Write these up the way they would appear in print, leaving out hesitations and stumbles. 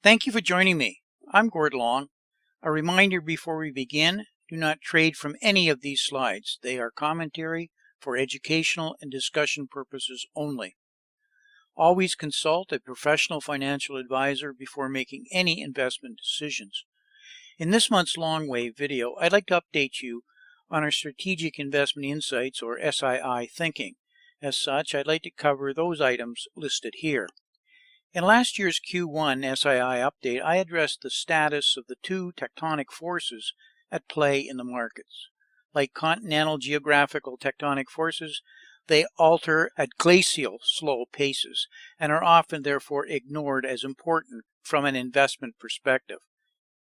Thank you for joining me. I'm Gord Long. A reminder before we begin, do not trade from any of these slides. They are commentary for educational and discussion purposes only. Always consult a professional financial advisor before making any investment decisions. In this month's LONGWave video, I'd like to update you on our Strategic Investment Insights or SII thinking. As such, I'd like to cover those items listed here. In last year's Q1 SII update, I addressed the status of the two tectonic forces at play in the markets. Like continental geographical tectonic forces, they alter at glacial slow paces and are often therefore ignored as important from an investment perspective.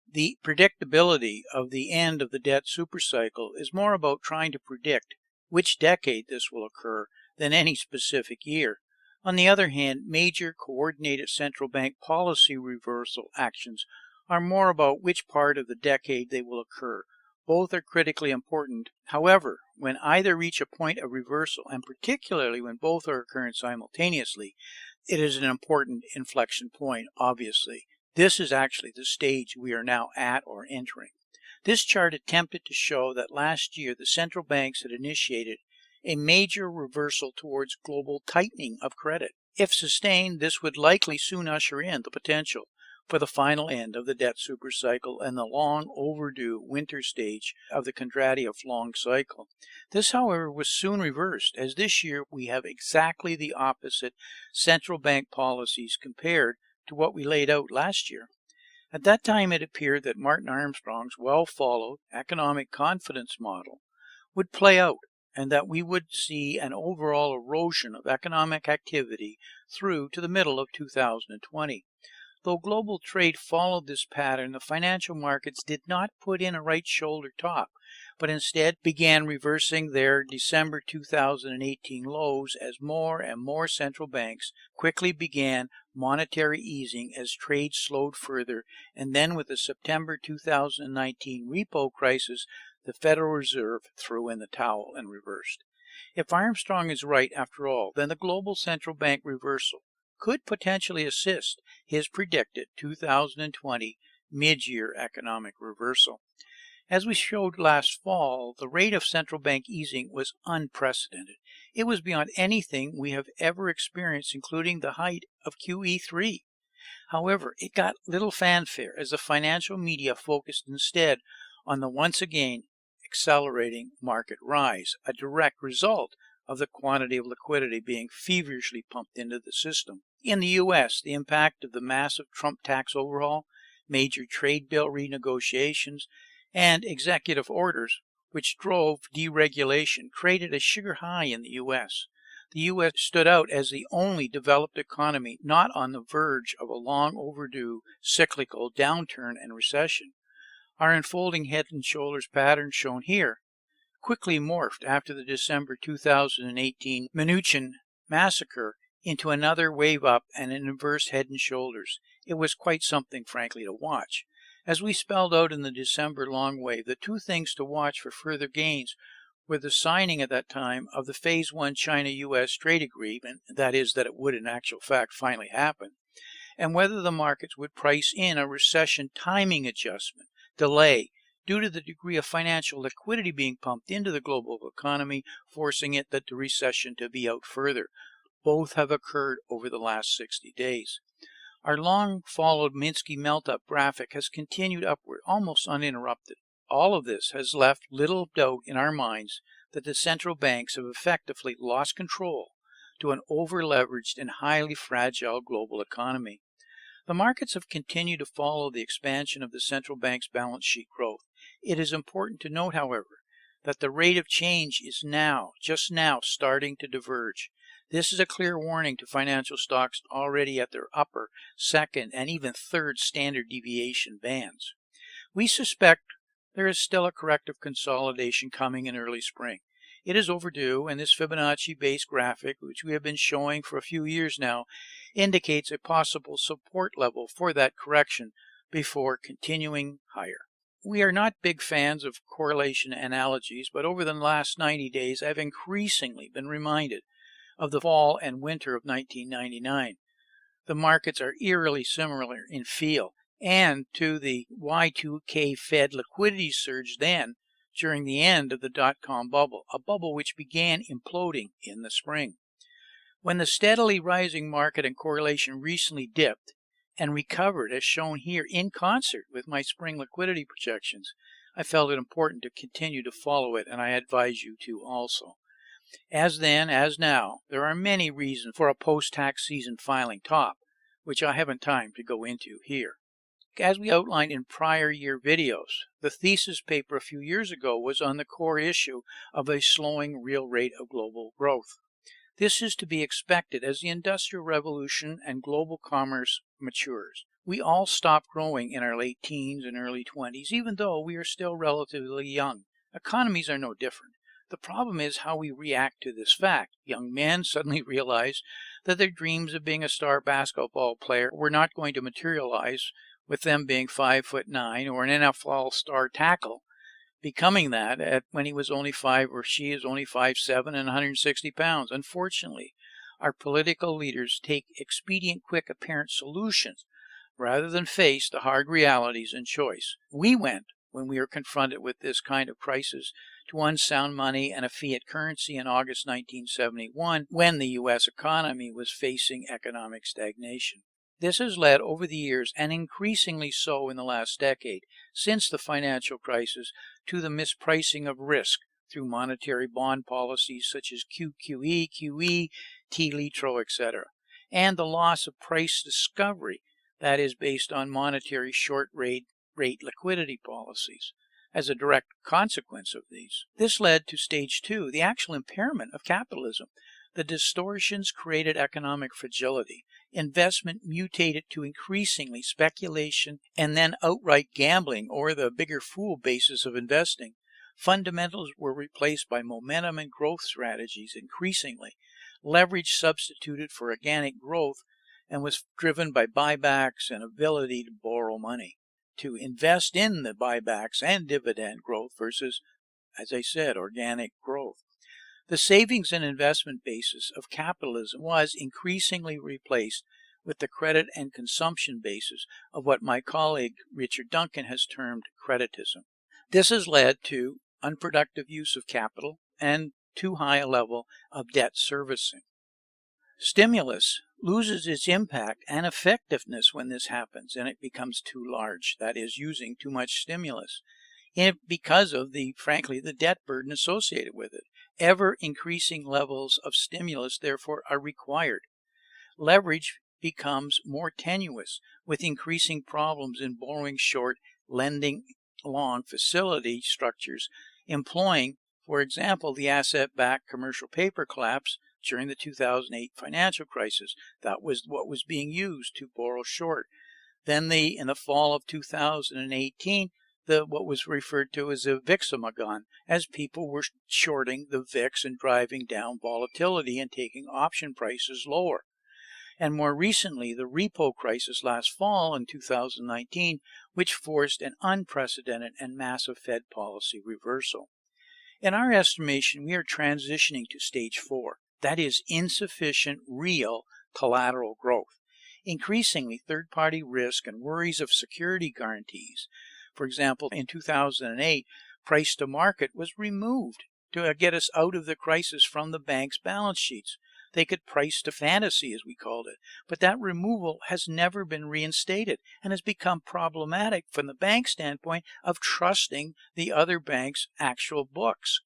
The predictability of the end of the debt supercycle is more about trying to predict which decade this will occur than any specific year. On the other hand, major coordinated central bank policy reversal actions are more about which part of the decade they will occur. Both are critically important. However, when either reach a point of reversal, and particularly when both are occurring simultaneously, it is an important inflection point, obviously. This is actually the stage we are now at or entering. This chart attempted to show that last year the central banks had initiated a major reversal towards global tightening of credit. If sustained, this would likely soon usher in the potential for the final end of the debt supercycle and the long overdue winter stage of the Kondratiev long cycle. This, however, was soon reversed, as this year we have exactly the opposite central bank policies compared to what we laid out last year. At that time, it appeared that Martin Armstrong's well-followed economic confidence model would play out, and that we would see an overall erosion of economic activity through to the middle of 2020. Though global trade followed this pattern, the financial markets did not put in a right shoulder top, but instead began reversing their December 2018 lows as more and more central banks quickly began monetary easing as trade slowed further, and then with the September 2019 repo crisis, the Federal Reserve threw in the towel and reversed. If Armstrong is right after all, then the global central bank reversal could potentially assist his predicted 2020 mid-year economic reversal. As we showed last fall, the rate of central bank easing was unprecedented. It was beyond anything we have ever experienced, including the height of QE3. However, it got little fanfare as the financial media focused instead on the once again accelerating market rise, a direct result of the quantity of liquidity being feverishly pumped into the system. In the U.S., the impact of the massive Trump tax overhaul, major trade bill renegotiations, and executive orders, which drove deregulation, created a sugar high in the U.S. The U.S. stood out as the only developed economy not on the verge of a long overdue cyclical downturn and recession. Our unfolding head and shoulders pattern shown here quickly morphed after the December 2018 Mnuchin massacre into another wave up and an inverse head and shoulders. It was quite something, frankly, to watch. As we spelled out in the December LONGWave, the two things to watch for further gains were the signing at that time of the Phase 1 China-U.S. trade agreement, that is, that it would in actual fact finally happen, and whether the markets would price in a recession timing adjustment delay due to the degree of financial liquidity being pumped into the global economy, forcing the recession to be out further. Both have occurred over the last 60 days. Our long-followed Minsky melt-up graphic has continued upward, almost uninterrupted. All of this has left little doubt in our minds that the central banks have effectively lost control to an over-leveraged and highly fragile global economy. The markets have continued to follow the expansion of the central bank's balance sheet growth. It is important to note, however, that the rate of change is just now, starting to diverge. This is a clear warning to financial stocks already at their upper, second, and even third standard deviation bands. We suspect there is still a corrective consolidation coming in early spring. It is overdue, and this Fibonacci-based graphic, which we have been showing for a few years now, indicates a possible support level for that correction before continuing higher. We are not big fans of correlation analogies, but over the last 90 days I've increasingly been reminded of the fall and winter of 1999. The markets are eerily similar in feel and to the Y2K Fed liquidity surge then during the end of the dot-com bubble, a bubble which began imploding in the spring. When the steadily rising market and correlation recently dipped and recovered as shown here in concert with my spring liquidity projections, I felt it important to continue to follow it, and I advise you to also. As then, as now, there are many reasons for a post-tax season filing top, which I haven't time to go into here. As we outlined in prior year videos, the thesis paper a few years ago was on the core issue of a slowing real rate of global growth. This is to be expected as the Industrial Revolution and global commerce matures. We all stop growing in our late teens and early 20s, even though we are still relatively young. Economies are no different. The problem is how we react to this fact. Young men suddenly realize that their dreams of being a star basketball player were not going to materialize with them being 5'9" or an NFL star tackle, becoming that when he was only 5 or she is only 5'7" and 160 pounds. Unfortunately, our political leaders take expedient, quick, apparent solutions rather than face the hard realities and choice. We went, when we were confronted with this kind of crisis, to unsound money and a fiat currency in August 1971 when the U.S. economy was facing economic stagnation. This has led over the years, and increasingly so in the last decade, since the financial crisis, to the mispricing of risk through monetary bond policies such as QQE, QE, T-Litro, etc., and the loss of price discovery that is based on monetary short rate liquidity policies. As a direct consequence of these, this led to stage 2, the actual impairment of capitalism. The distortions created economic fragility. Investment mutated to increasingly speculation and then outright gambling, or the bigger fool basis of investing. Fundamentals were replaced by momentum and growth strategies increasingly. Leverage substituted for organic growth and was driven by buybacks and ability to borrow money, to invest in the buybacks and dividend growth versus, as I said, organic growth. The savings and investment basis of capitalism was increasingly replaced with the credit and consumption basis of what my colleague Richard Duncan has termed creditism. This has led to unproductive use of capital and too high a level of debt servicing. Stimulus loses its impact and effectiveness when this happens and it becomes too large, that is, using too much stimulus, because of frankly, the debt burden associated with it. Ever-increasing levels of stimulus, therefore, are required. Leverage becomes more tenuous, with increasing problems in borrowing short, lending long facility structures, employing, for example, the asset-backed commercial paper collapse during the 2008 financial crisis. That was what was being used to borrow short. Then in the fall of 2018, what was referred to as a VIXamagon, as people were shorting the VIX and driving down volatility and taking option prices lower. And more recently, the repo crisis last fall in 2019, which forced an unprecedented and massive Fed policy reversal. In our estimation, we are transitioning to stage 4, that is, insufficient real collateral growth. Increasingly, third-party risk and worries of security guarantees. For example, in 2008, price to market was removed to get us out of the crisis from the bank's balance sheets. They could price to fantasy, as we called it, but that removal has never been reinstated and has become problematic from the bank standpoint of trusting the other bank's actual books.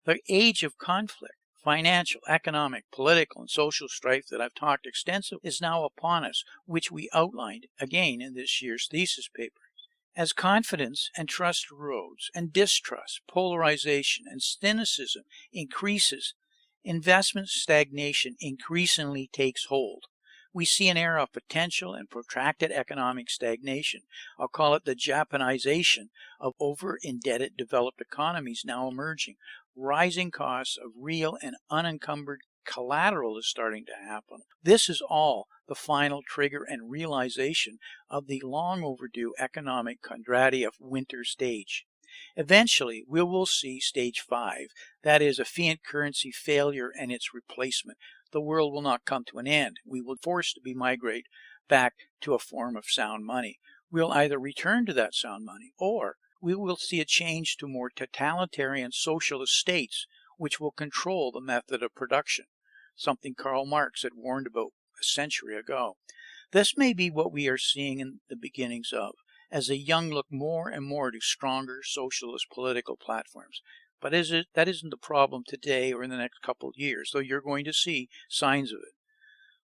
The age of conflict, financial, economic, political, and social strife that I've talked extensively is now upon us, which we outlined again in this year's thesis paper. As confidence and trust erodes, and distrust, polarization, and cynicism increases, investment stagnation increasingly takes hold. We see an era of potential and protracted economic stagnation. I'll call it the Japanization of over-indebted developed economies now emerging. Rising costs of real and unencumbered collateral is starting to happen. This is all the final trigger and realization of the long overdue economic Kondratiev winter stage. Eventually, we will see stage 5, that is a fiat currency failure and its replacement. the world will not come to an end. We will be forced to migrate back to a form of sound money. We'll either return to that sound money, or we will see a change to more totalitarian socialist states which will control the method of production, something Karl Marx had warned about a century ago. This may be what we are seeing in the beginnings of, as the young look more and more to stronger socialist political platforms. But that isn't the problem today or in the next couple of years, though you're going to see signs of it.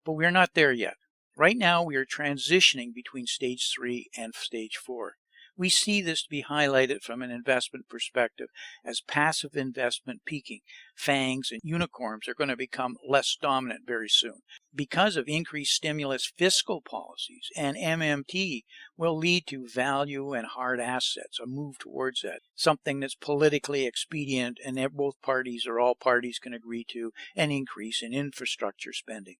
But we're not there yet. Right now, we are transitioning between stage 3 and stage 4. We see this to be highlighted from an investment perspective as passive investment peaking. FANGs and unicorns are going to become less dominant very soon. Because of increased stimulus fiscal policies, and MMT will lead to value and hard assets, a move towards that, something that's politically expedient and that both parties or all parties can agree to, an increase in infrastructure spending.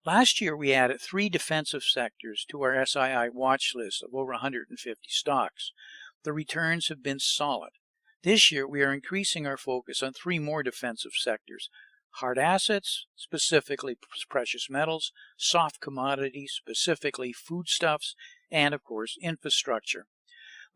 Last year, we added 3 defensive sectors to our SII watch list of over 150 stocks. The returns have been solid. This year, we are increasing our focus on 3 more defensive sectors: hard assets, specifically precious metals; soft commodities, specifically foodstuffs; and, of course, infrastructure.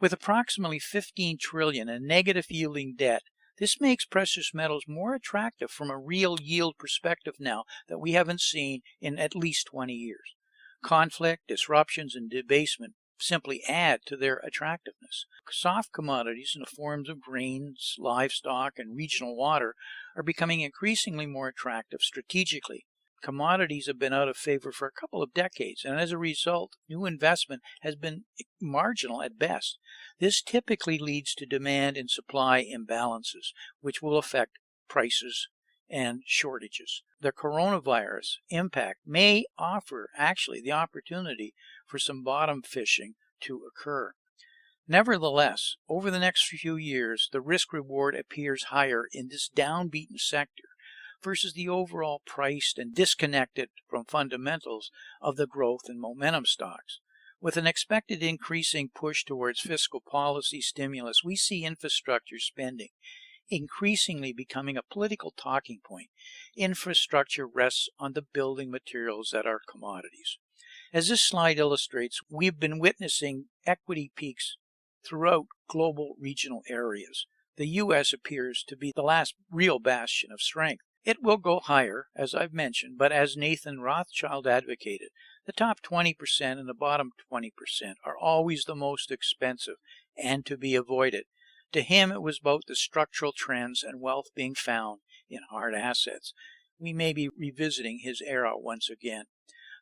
With approximately $15 trillion in negative yielding debt, this makes precious metals more attractive from a real yield perspective now that we haven't seen in at least 20 years. Conflict, disruptions, and debasement simply add to their attractiveness. Soft commodities in the forms of grains, livestock, and regional water are becoming increasingly more attractive strategically. Commodities have been out of favor for a couple of decades, and as a result, new investment has been marginal at best. This typically leads to demand and supply imbalances, which will affect prices and shortages. The coronavirus impact may offer actually the opportunity for some bottom fishing to occur. Nevertheless, over the next few years, the risk-reward appears higher in this downbeaten sector versus the overall priced and disconnected from fundamentals of the growth and momentum stocks. With an expected increasing push towards fiscal policy stimulus, we see infrastructure spending increasingly becoming a political talking point. Infrastructure rests on the building materials that are commodities. As this slide illustrates, we've been witnessing equity peaks throughout global regional areas. The U.S. appears to be the last real bastion of strength. It will go higher, as I've mentioned, but as Nathan Rothschild advocated, the top 20% and the bottom 20% are always the most expensive and to be avoided. To him, it was about the structural trends and wealth being found in hard assets. We may be revisiting his era once again.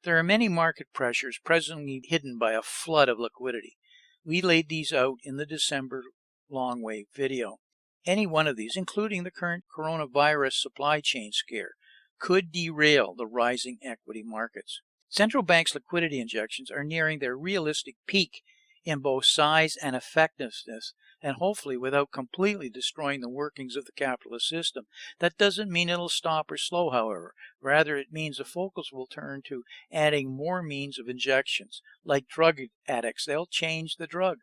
There are many market pressures presently hidden by a flood of liquidity. We laid these out in the December LONGWave video. Any one of these, including the current coronavirus supply chain scare, could derail the rising equity markets. Central banks' liquidity injections are nearing their realistic peak in both size and effectiveness, and hopefully without completely destroying the workings of the capitalist system. That doesn't mean it'll stop or slow, however. Rather, it means the focus will turn to adding more means of injections. Like drug addicts, they'll change the drug.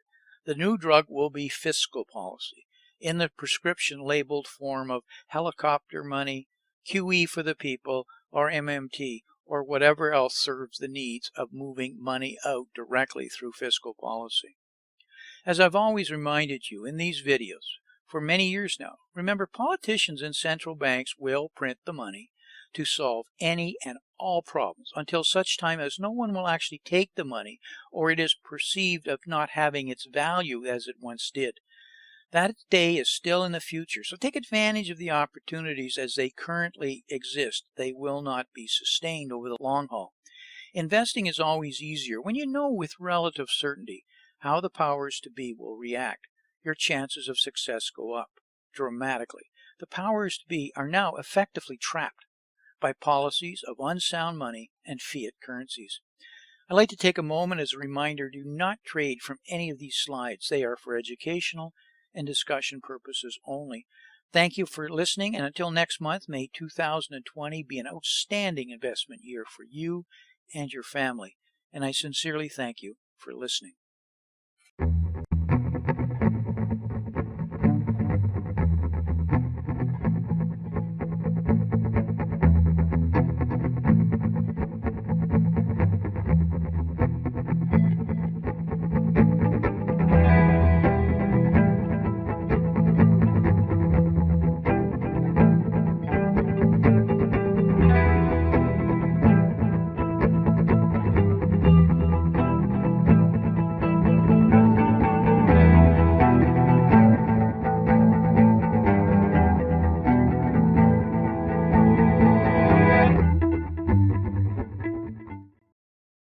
The new drug will be fiscal policy, in the prescription labeled form of helicopter money, QE for the people, or MMT, or whatever else serves the needs of moving money out directly through fiscal policy. As I've always reminded you in these videos for many years now, remember, politicians and central banks will print the money to solve any and all problems until such time as no one will actually take the money or it is perceived of not having its value as it once did. That day is still in the future, so take advantage of the opportunities as they currently exist. They will not be sustained over the long haul. Investing is always easier when you know with relative certainty how the powers to be will react. Your chances of success go up dramatically. The powers to be are now effectively trapped by policies of unsound money and fiat currencies. I'd like to take a moment as a reminder, do not trade from any of these slides. They are for educational and discussion purposes only. Thank you for listening, and until next month, may 2020 be an outstanding investment year for you and your family. And I sincerely thank you for listening.